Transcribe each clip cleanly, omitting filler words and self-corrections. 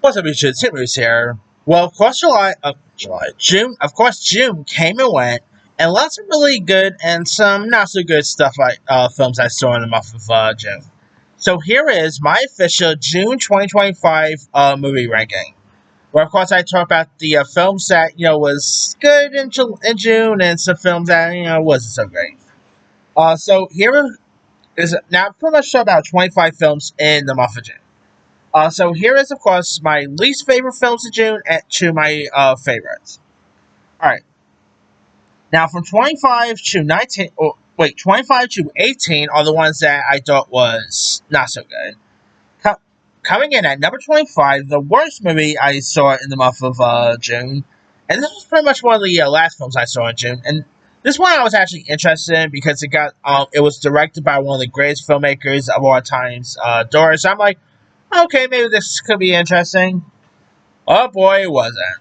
What's up, YouTube? Tim Moose here. Well, of course, June. Of course, June came and went, and lots of really good and some not so good stuff like films I saw in the month of June. So here is my official June 2025 movie ranking. Where of course I talk about the films that was good in June, and some films that wasn't so great. So here is now pretty much about 25 films in the month of June. So here is, of course, my least favorite films of June to my favorites. All right. Now, from 25 to 19, 25 to 18 are the ones that I thought was not so good. Coming in at number 25, the worst movie I saw in the month of June, and this was pretty much one of the last films I saw in June. And this one I was actually interested in because it was directed by one of the greatest filmmakers of all times, Doris. So I'm like, okay, maybe this could be interesting. Oh boy, it wasn't.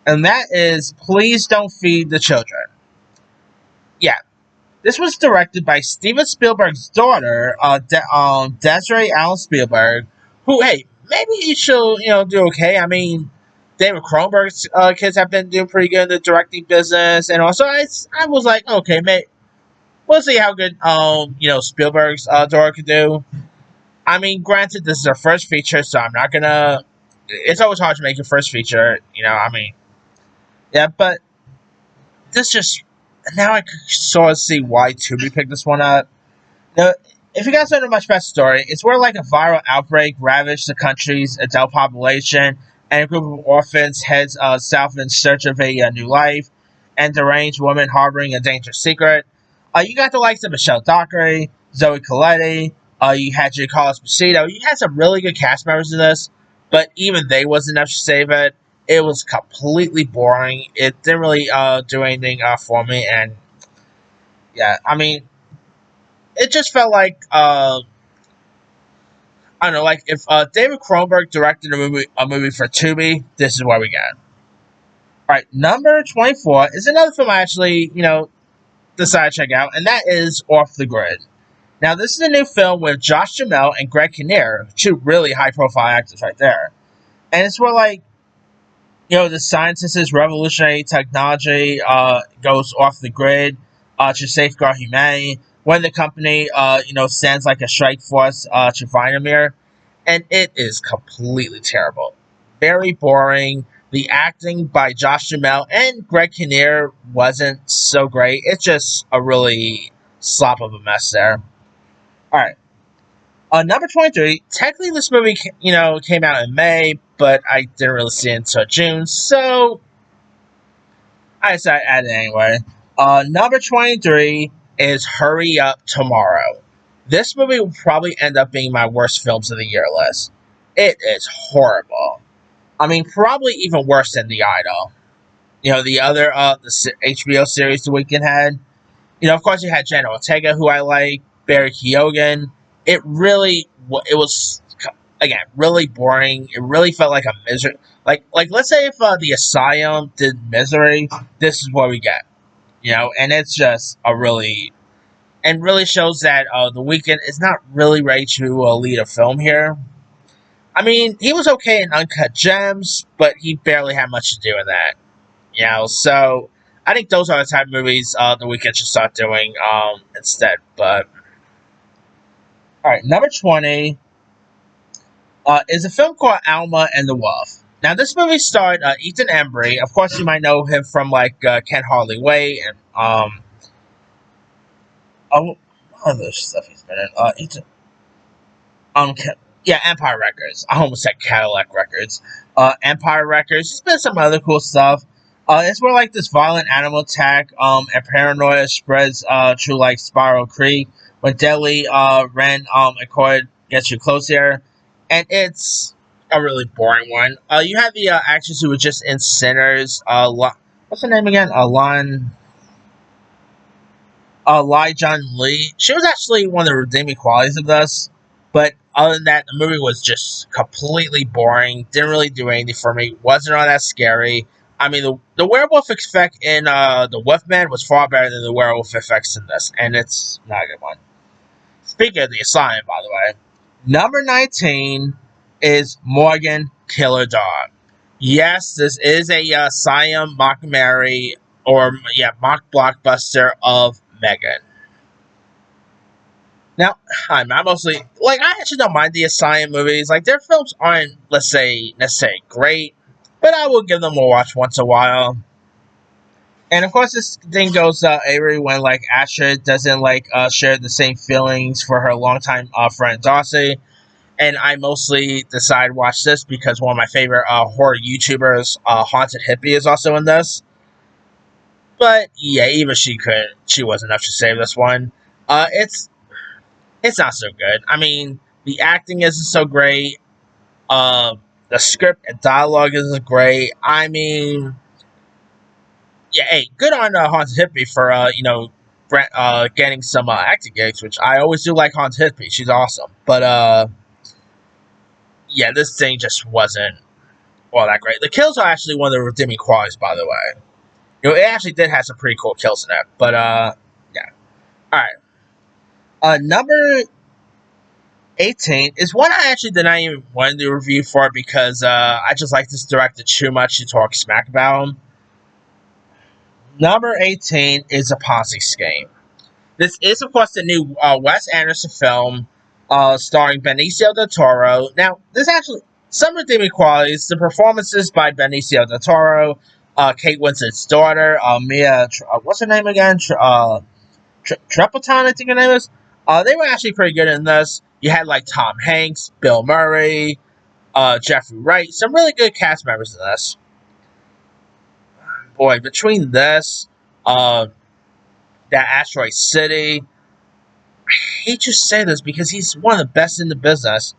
And that is Please Don't Feed the Children. Yeah. This was directed by Steven Spielberg's daughter, Desiree Allen Spielberg, who, hey, maybe she'll, do okay. I mean, David Cronenberg's kids have been doing pretty good in the directing business. And also, I was like, okay, maybe we'll see how good, Spielberg's daughter could do. I mean, granted, this is her first feature, so I'm not gonna. It's always hard to make your first feature, I mean, yeah, but this just now I sort of see why Tubi picked this one up. Now, if you guys don't know much about the story, it's where like a viral outbreak ravaged the country's adult population, and a group of orphans heads south in search of a new life, and deranged woman harboring a dangerous secret. You got the likes of Michelle Dockery, Zoe Colletti. You had Giancarlo Esposito. You had some really good cast members in this, but even they wasn't enough to save it. It was completely boring. It didn't really do anything for me, and yeah, I mean, it just felt like I don't know, like if David Cronenberg directed a movie for Tubi, this is what we got. All right, number 24 is another film I actually decided to check out, and that is Off the Grid. Now, this is a new film with Josh Duhamel and Greg Kinnear, two really high-profile actors right there. And it's where, like, the scientists' revolutionary technology goes off the grid to safeguard humanity when the company, sends, like, a strike force to find them here. And it is completely terrible. Very boring. The acting by Josh Duhamel and Greg Kinnear wasn't so great. It's just a really slop of a mess there. Alright. Number 23, technically this movie, came out in May, but I didn't really see it until June, so I decided to add it anyway. Number 23 is Hurry Up Tomorrow. This movie will probably end up being my worst films of the year list. It is horrible. I mean, probably even worse than The Idol. The other, the HBO series The Weeknd had. Of course you had Jenna Ortega, who I like, Barry Keoghan. It was, again, really boring. It really felt like a misery. Like let's say if The Asylum did Misery, this is what we get. And it's just really shows that The Weeknd is not really ready to lead a film here. I mean, he was okay in Uncut Gems, but he barely had much to do in that. So I think those are the type of movies The Weeknd should start doing instead. But all right, number 20 is a film called Alma and the Wolf. Now, this movie starred Ethan Embry. Of course, you might know him from like Can't Hardly Wait and other stuff he's been in. Ethan, Empire Records. I almost said Cadillac Records. Empire Records. There's been some other cool stuff. It's more like this violent animal attack and paranoia spreads through like Spiral Creek when deadly Ren Accord gets you close here. And it's a really boring one. You have the actress who was just in Sinners. What's her name again? Lai John Lee. She was actually one of the redeeming qualities of this. But other than that, the movie was just completely boring. Didn't really do anything for me. Wasn't all that scary. I mean, the werewolf effect in The Wolfman was far better than the werewolf effects in this. And it's not a good one. Speaking of The Asylum, by the way. Number 19 is Morgan Killer Dog. Yes, this is a Siam mockumentary or mock blockbuster of Megan. Now, I mostly like. I actually don't mind the Siam movies. Like their films aren't, let's say, necessarily great, but I will give them a watch once in a while. And of course, this thing goes Avery when like Asha doesn't like share the same feelings for her longtime friend Darcy. And I mostly decide to watch this because one of my favorite horror YouTubers, Haunted Hippie, is also in this. But yeah, even she wasn't enough to save this one. It's not so good. I mean, the acting isn't so great. Uh, the script and dialogue isn't great. I mean, yeah, hey, good on Haunted Hippie for getting some acting gigs, which I always do like Haunted Hippie. She's awesome, but yeah, this thing just wasn't all that great. The kills are actually one of the redeeming qualities, by the way. It actually did have some pretty cool kills in it, but yeah. All right. Number 18 is one I actually did not even want to do a review for because I just like this director too much to talk smack about him. Number 18 is A Ponzi Scheme. This is, of course, the new Wes Anderson film starring Benicio del Toro. Now, there's actually some redeeming qualities. The performances by Benicio del Toro, Kate Winslet's daughter, Mia, what's her name again? Trepanton, I think her name is. They were actually pretty good in this. You had like Tom Hanks, Bill Murray, Jeffrey Wright, some really good cast members in this. Boy, between this, that Asteroid City, I hate to say this because he's one of the best in the business.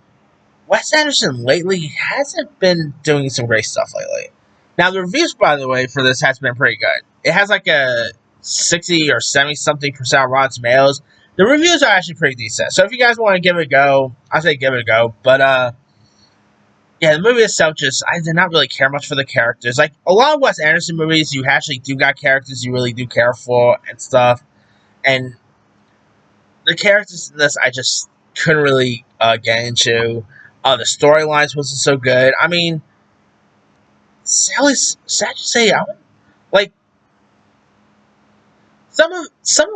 Wes Anderson lately hasn't been doing some great stuff lately. Now, the reviews, by the way, for this has been pretty good. It has like a 60 or 70 something percent Rotten Tomatoes. The reviews are actually pretty decent. So if you guys want to give it a go, I say give it a go. But yeah, the movie itself I did not really care much for the characters. Like a lot of Wes Anderson movies, you actually do got characters you really do care for and stuff. And the characters in this I just couldn't really get into. The storylines wasn't so good. I mean, sad to say, like some of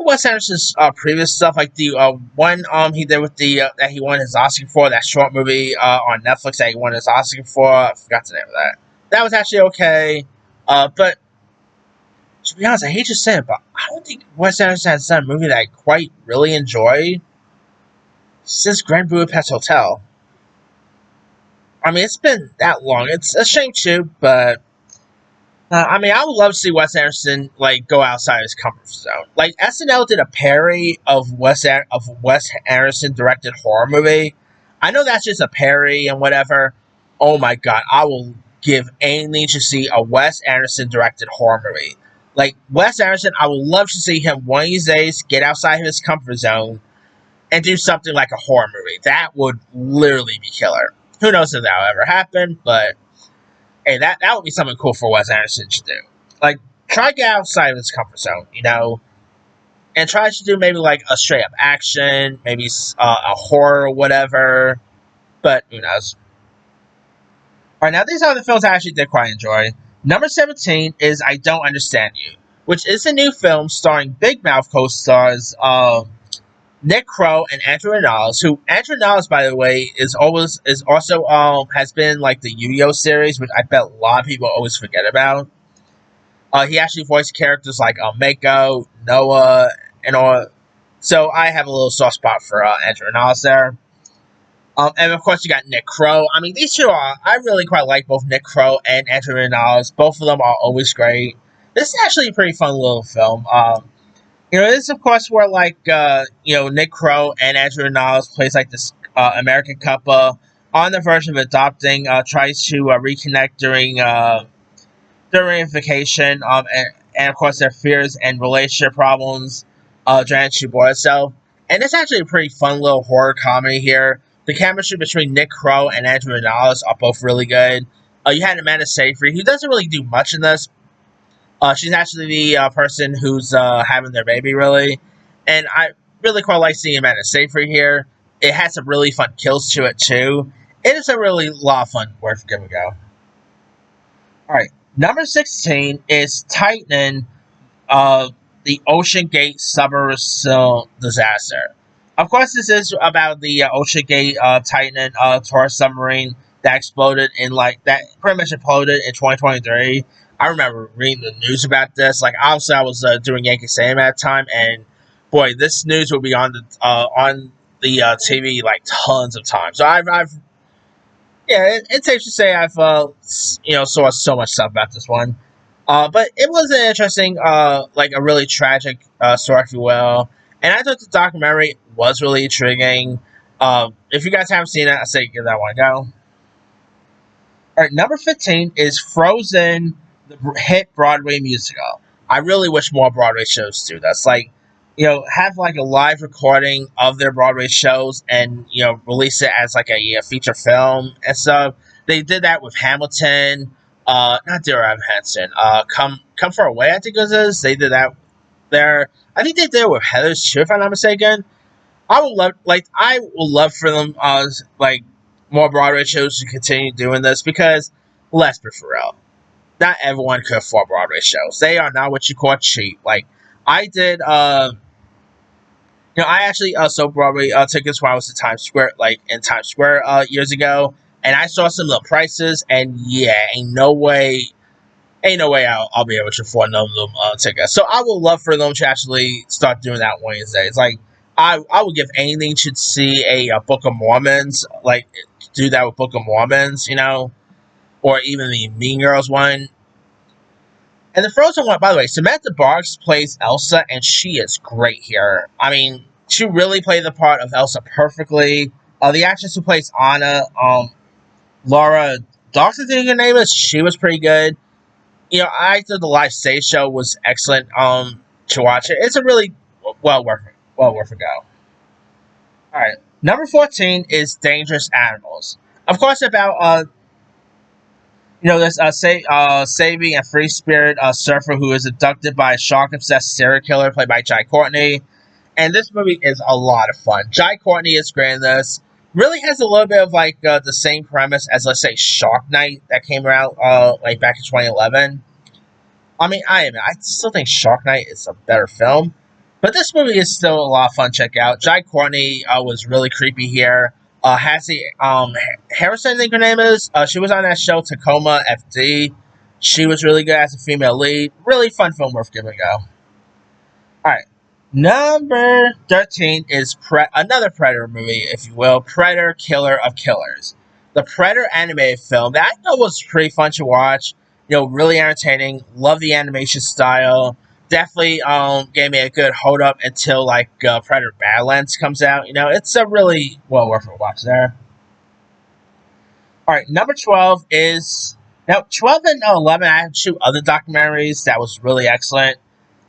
Wes Anderson's previous stuff, like the one he did with the that he won his Oscar for, that short movie on Netflix that he won his Oscar for. I forgot the name of that. That was actually okay, but to be honest, I hate to say it, but I don't think Wes Anderson has done a movie that I quite really enjoy since Grand Budapest Hotel. I mean, it's been that long. It's a shame too, but I mean, I would love to see Wes Anderson like go outside his comfort zone. Like SNL did a parody of Wes Anderson directed horror movie. I know that's just a parody and whatever. Oh my god, I will give anything to see a Wes Anderson directed horror movie. Like Wes Anderson, I would love to see him one of these days get outside of his comfort zone and do something like a horror movie. That would literally be killer. Who knows if that'll ever happen, but hey, that would be something cool for Wes Anderson to do. Like, try to get outside of his comfort zone, and try to do maybe like a straight up action, maybe a horror or whatever. But who knows? Alright, now these are the films I actually did quite enjoy. Number 17 is I Don't Understand You, which is a new film starring Big Mouth co-stars Nick Kroll and Andrew Rannells, who Andrew Rannells, by the way, is also has been like the Yu-Gi-Oh series, which I bet a lot of people always forget about. He actually voiced characters like Mako, Noah, and all. So I have a little soft spot for Andrew Rannells there. And of course you got Nick Kroll. I mean, these two I really quite like both Nick Kroll and Andrew Rannells. Both of them are always great. This is actually a pretty fun little film. This is, of course, where, like, Nick Kroll and Andrew Rannells plays, like, this American couple on the verge of adopting, tries to reconnect during vacation, and, of course, their fears and relationship problems during to board itself. And it's actually a pretty fun little horror comedy here. The chemistry between Nick Kroll and Andrew Rannells are both really good. You had Amanda Seyfried, who doesn't really do much in this. She's actually the person who's having their baby, really. And I really quite like seeing Amanda Seyfried here. It has some really fun kills to it, too. It is a really lot of fun worth giving a go. All right, number 16 is Titan, uh, the Ocean Gate submarine disaster. Of course, this is about the Ocean Gate Titan tourist submarine that exploded in like that pretty much imploded in 2023. I remember reading the news about this. Like, obviously, I was doing Yankee Stadium at the time, and boy, this news will be on the TV like tons of times. So I've yeah, it's safe to say I've saw so much stuff about this one. But it was an interesting, like a really tragic story, if you will. And I thought the documentary was really intriguing. If you guys haven't seen it, I say give that one a go. All right, number 15 is Frozen, the hit Broadway musical. I really wish more Broadway shows do this. Like, have like a live recording of their Broadway shows and, release it as like a feature film and stuff. They did that with Hamilton, not Dear Evan Hansen, Come Far Away, I think it was. They did that there. I think they did it with Heather's too, if I'm not mistaken. I would love for them, like more Broadway shows to continue doing this because let's be for real, not everyone could afford Broadway shows. They are not what you call cheap. Like I did, I actually sold Broadway tickets when I was in Times Square, like in Times Square years ago, and I saw some of the prices, and yeah, ain't no way I'll be able to afford none of them tickets. So I would love for them to actually start doing that Wednesdays. Like I would give anything to see a Book of Mormons, like do that with Book of Mormons, or even the Mean Girls one. And the Frozen one, by the way, Samantha Barks plays Elsa, and she is great here. I mean, she really played the part of Elsa perfectly. The actress who plays Anna, Laura Dawson, I think her name is, she was pretty good. I thought the live stage show was excellent. To watch it, it's a really well worth a go. All right, number 14 is Dangerous Animals. Of course, about this saving a free spirit surfer who is abducted by a shark obsessed serial killer played by Jai Courtney. And this movie is a lot of fun. Jai Courtney is great in this. Really has a little bit of like the same premise as, let's say, Shark Night that came out like back in 2011. I mean, I still think Shark Night is a better film, but this movie is still a lot of fun to check out. Jai Courtney was really creepy here. Hassie Harrison, I think her name is. She was on that show Tacoma FD. She was really good as a female lead. Really fun film worth giving a go. All right. Number 13 is another Predator movie, if you will. Predator, Killer of Killers. The Predator animated film that I know was pretty fun to watch. Really entertaining. Love the animation style. Definitely gave me a good hold up until like Predator Badlands comes out. It's a really well worth a watch there. All right, number 12 is now 12 and 11. I have two other documentaries that was really excellent.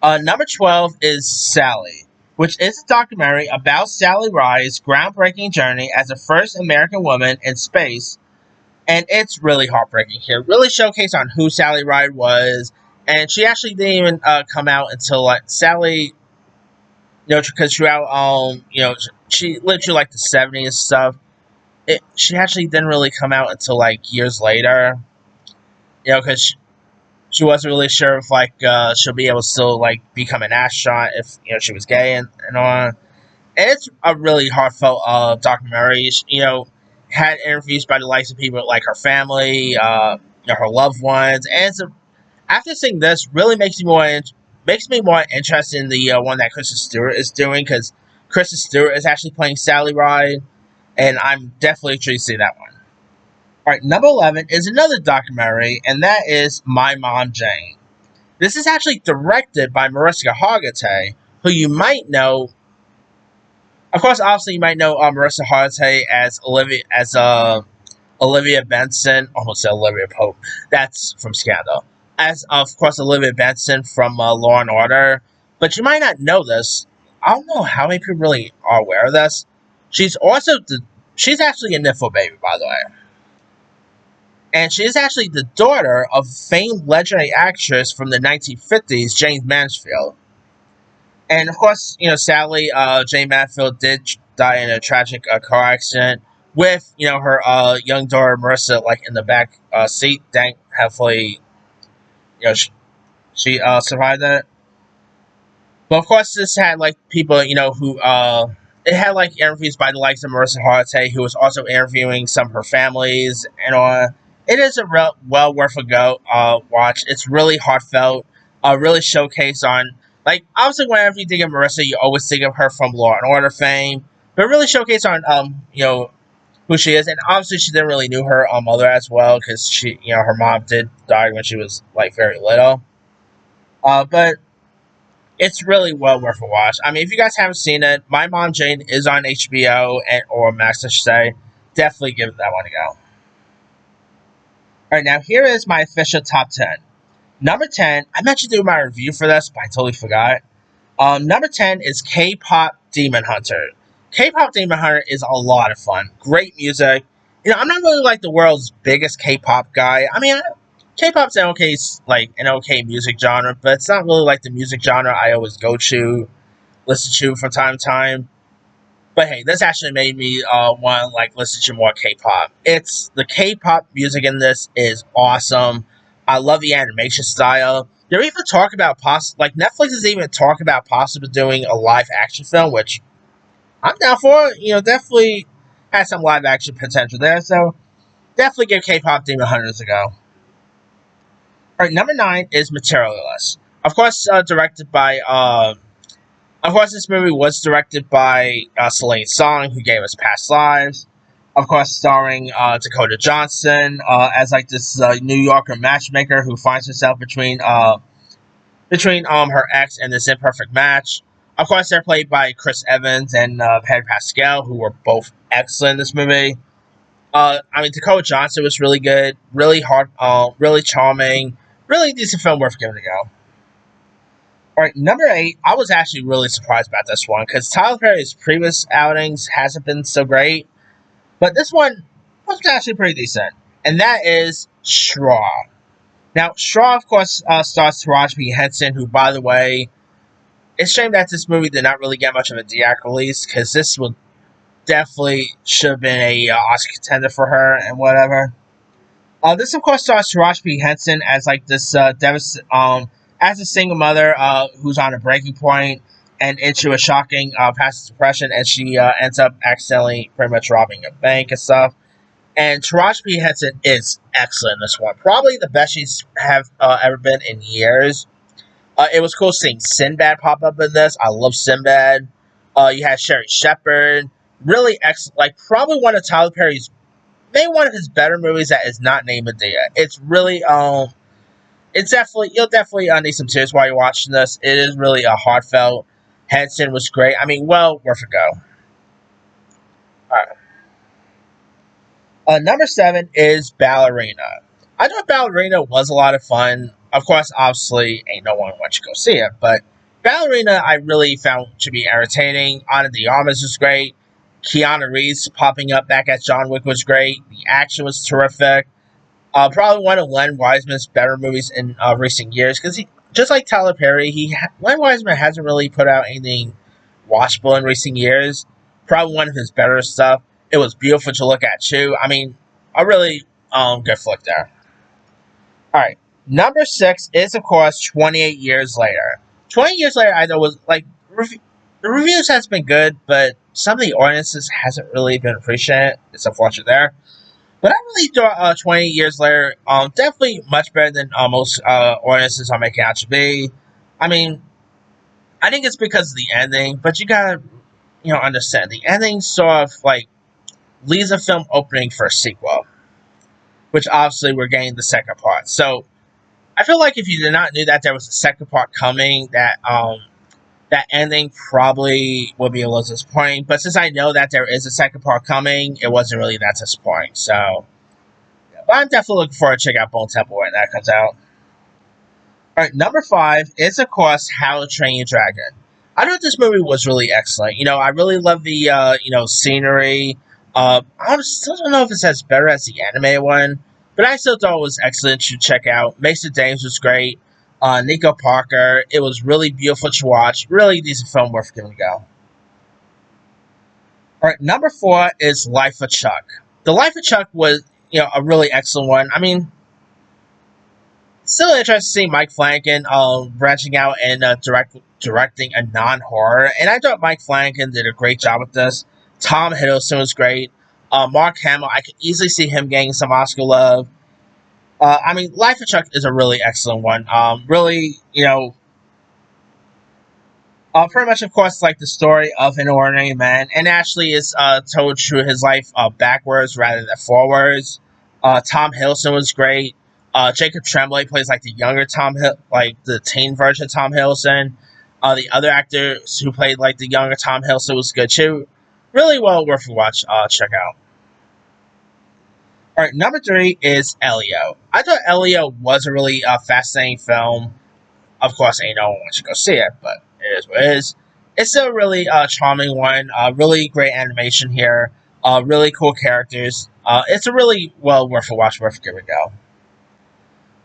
Number 12 is Sally, which is a documentary about Sally Ride's groundbreaking journey as the first American woman in space, and it's really heartbreaking here. Really showcase on who Sally Ride was, and she actually didn't even come out until like Sally, because throughout she lived through like the 70s and stuff. She actually didn't really come out until like years later, because she wasn't really sure if like she'll be able to still like become an astronaut if she was gay and all. And it's a really heartfelt documentary. Had interviews by the likes of people like her family, her loved ones, and after seeing this, really makes me more interested in the one that Kristen Stewart is doing, because Kristen Stewart is actually playing Sally Ride, and I'm definitely intrigued to see that one. All right, number 11 is another documentary, and that is My Mom Jane. This is actually directed by Mariska Hargitay, who you might know. Of course, obviously, you might know Mariska Hargitay as Olivia Benson. Almost said Olivia Pope. That's from Scandal. As, of course, Olivia Benson from Law and Order. But you might not know this. I don't know how many people really are aware of this. She's actually a Nifl baby, by the way. And she is actually the daughter of famed legendary actress from the 1950s, Jane Mansfield. And of course, sadly, Jane Mansfield did die in a tragic car accident with her young daughter Marissa like in the back seat. Thank hopefully she survived that. But of course, this had like people who it had like interviews by the likes of Marissa Harte, who was also interviewing some of her families and all. It is a well worth a go watch. It's really heartfelt, really showcase on like obviously whenever you think of Marissa, you always think of her from Law and Order fame, but really showcase on who she is, and obviously she didn't really knew her mother as well because she her mom did die when she was like very little. But it's really well worth a watch. I mean, if you guys haven't seen it, My Mom Jane is on HBO and or Max, I should say. Definitely give that one a go. All right, now here is my official top 10. Number 10, I meant to do my review for this, but I totally forgot. Number 10 is K-pop Demon Hunter. K-pop Demon Hunter is a lot of fun. Great music. I'm not really like the world's biggest K-pop guy. I mean, K-pop's an okay music genre, but it's not really like the music genre I always go to, listen to from time to time. But hey, this actually made me want to like listen to more K-pop. It's the K-pop music in this is awesome. I love the animation style. They're even talking about like Netflix is even talking about possibly doing a live action film, which I'm down for. Definitely has some live action potential there. So definitely give K-pop Demon Hunters a go. All right, number 9 is Materialist. Of course, directed by of course, this movie was directed by Celine Song, who gave us Past Lives. Of course, starring Dakota Johnson as like this New Yorker matchmaker who finds herself between her ex and this imperfect match. Of course, they're played by Chris Evans and Pedro Pascal, who were both excellent in this movie. I mean, Dakota Johnson was really good, really hard, really charming, really decent film worth giving a go. All right, number 8. I was actually really surprised about this one because Tyler Perry's previous outings hasn't been so great, but this one was actually pretty decent, and that is Straw. Now, Straw, of course, stars Taraji P. Henson, who, by the way, it's a shame that this movie did not really get much of a theatrical release because this would definitely should have been a Oscar contender for her and whatever. This, of course, stars Taraji P. Henson as like this as a single mother who's on a breaking point and into a shocking past depression, and she ends up accidentally pretty much robbing a bank and stuff. And Taraji P. Henson is excellent in this one. Probably the best she's have ever been in years. It was cool seeing Sinbad pop up in this. I love Sinbad. You had Sherry Shepherd. Really excellent. Like, probably one of Tyler Perry's, maybe one of his better movies that is not named Medea. It's really, it's definitely, you'll definitely need some tears while you're watching this. It is really a heartfelt. Henson was great. I mean, well worth a go. Alright. Number 7 is Ballerina. I thought Ballerina was a lot of fun. Of course, obviously, ain't no one wants to go see it, but Ballerina I really found to be entertaining. Ana de Armas was great. Keanu Reeves popping up back as John Wick was great. The action was terrific. Probably one of Len Wiseman's better movies in recent years because just like Tyler Perry, Len Wiseman hasn't really put out anything watchable in recent years. Probably one of his better stuff. It was beautiful to look at too. I mean, a really good flick there. All right, number 6 is of course 28 Years Later. 20 Years Later, I thought was like the reviews has been good, but some of the audiences hasn't really been appreciating it. It's unfortunate there. But I really thought 20 Years Later, definitely much better than most audiences are making out to be. I mean, I think it's because of the ending, but you gotta, understand the ending sort of like leaves a film opening for a sequel, which obviously we're getting the second part. So I feel like if you did not knew that there was a second part coming, that ending probably would be a little disappointing. But since I know that there is a second part coming, it wasn't really that disappointing. So, yeah, but I'm definitely looking forward to check out Bone Temple when that comes out. All right, number 5 is of course How to Train Your Dragon. I thought this movie was really excellent. I really love the scenery. I still don't know if it's as better as the animated one, but I still thought it was excellent to check out. Mason Dames was great. Nico Parker. It was really beautiful to watch. Really decent film worth giving a go. All right, number 4 is Life of Chuck. The Life of Chuck was, a really excellent one. I mean, still interesting to see Mike Flanagan branching out and directing a non-horror, and I thought Mike Flanagan did a great job with this. Tom Hiddleston was great. Mark Hamill, I could easily see him getting some Oscar love. I mean, Life of Chuck is a really excellent one. Really, pretty much, of course, like the story of an ordinary man, and actually is told through his life backwards rather than forwards. Tom Hiddleston was great. Jacob Tremblay plays like the younger like the teen version of Tom Hiddleston. The other actors who played like the younger Tom Hiddleston was good too. Really well worth a watch. Check out. All right, number 3 is Elio. I thought Elio was a really fascinating film. Of course, ain't no one wants to go see it, but it is what it is. It's a really charming one. Really great animation here. Really cool characters. It's a really well worth a watch, worth giving a go.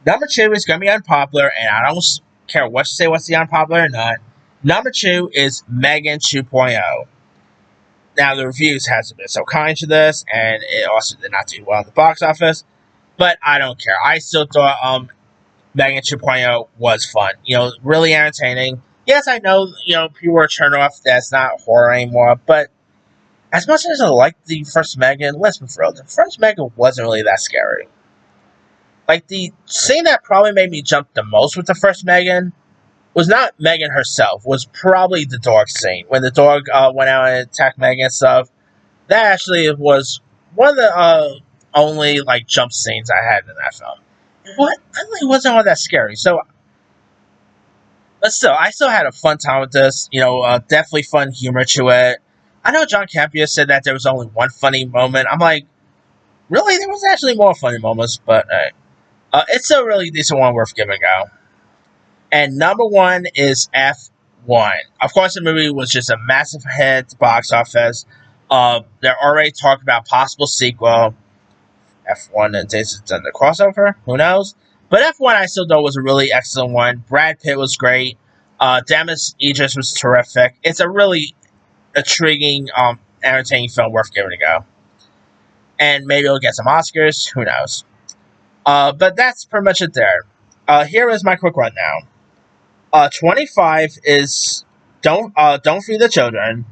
Number 2 is going to be unpopular, and I don't care what you say, what's the unpopular or not. Number 2 is Megan 2.0. Now, the reviews hasn't been so kind to this, and it also did not do well in the box office, but I don't care. I still thought Megan 2.0 was fun. Really entertaining. Yes, I know, people are turned off that's not horror anymore, but as much as I liked the first Megan, let's be real, the first Megan wasn't really that scary. Like, the scene that probably made me jump the most with the first Megan was not Megan herself, was probably the dog scene. When the dog went out and attacked Megan and stuff, that actually was one of the only, like, jump scenes I had in that film. What? I really wasn't all that scary, but still, I still had a fun time with this. Definitely fun humor to it. I know John Campea said that there was only one funny moment. I'm like, really? There was actually more funny moments, but it's a really decent one worth giving a go. And number 1 is F1. Of course, the movie was just a massive hit at the box office. They're already talking about possible sequel. F1 and Jason done the crossover. Who knows? But F1 I still thought was a really excellent one. Brad Pitt was great. Damas Idris was terrific. It's a really intriguing, entertaining film worth giving a go. And maybe it'll get some Oscars. Who knows? But that's pretty much it there. Here is my quick rundown. 25 is Don't Feed the Children.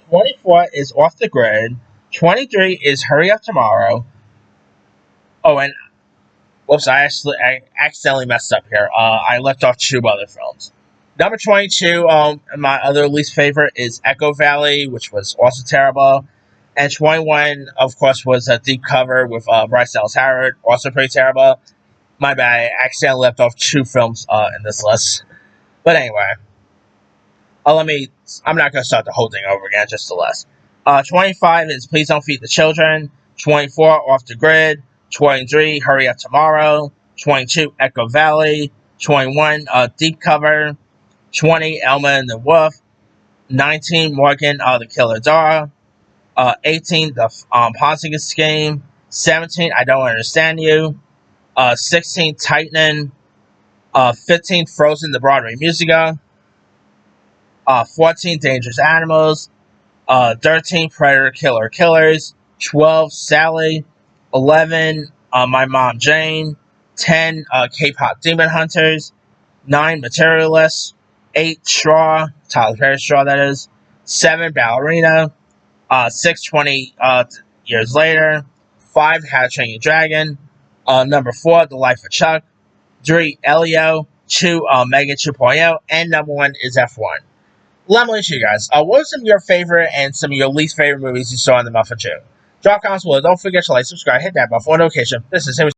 24 is Off the Grid. 23 is Hurry Up Tomorrow. Oh, and whoops, I accidentally messed up here. I left off 2 other films. Number 22, my other least favorite is Echo Valley, which was also terrible. And 21, of course, was a Deep Cover with Bryce Dallas Howard, also pretty terrible. My bad, I accidentally left off 2 films in this list. But anyway, I'm not going to start the whole thing over again, just the list. 25 is Please Don't Feed the Children. 24, Off the Grid. 23, Hurry Up Tomorrow. 22, Echo Valley. 21, Deep Cover. 20, Elma and the Wolf. 19, Morgan, the Killer Dara. 18, the Ponzi's Scheme. 17, I Don't Understand You. 16, Titan. 15, Frozen, the Broadway musical. 14, Dangerous Animals. 13, Predator Killer Killers. 12, Sally. 11, My Mom Jane. 10, K-Pop Demon Hunters. 9, Materialists. 8, Straw. Tyler Perry Straw, that is. 7, Ballerina. 6, 20 Years Later. 5, How to Train Your Dragon. Number 4, The Life of Chuck. 3, Elio. 2, Megan 2.0. And number 1 is F1. Let me know you guys. What were some of your favorite and some of your least favorite movies you saw in the month of June? Drop comments below. Don't forget to like, subscribe, hit that bell for notification. This is Henry.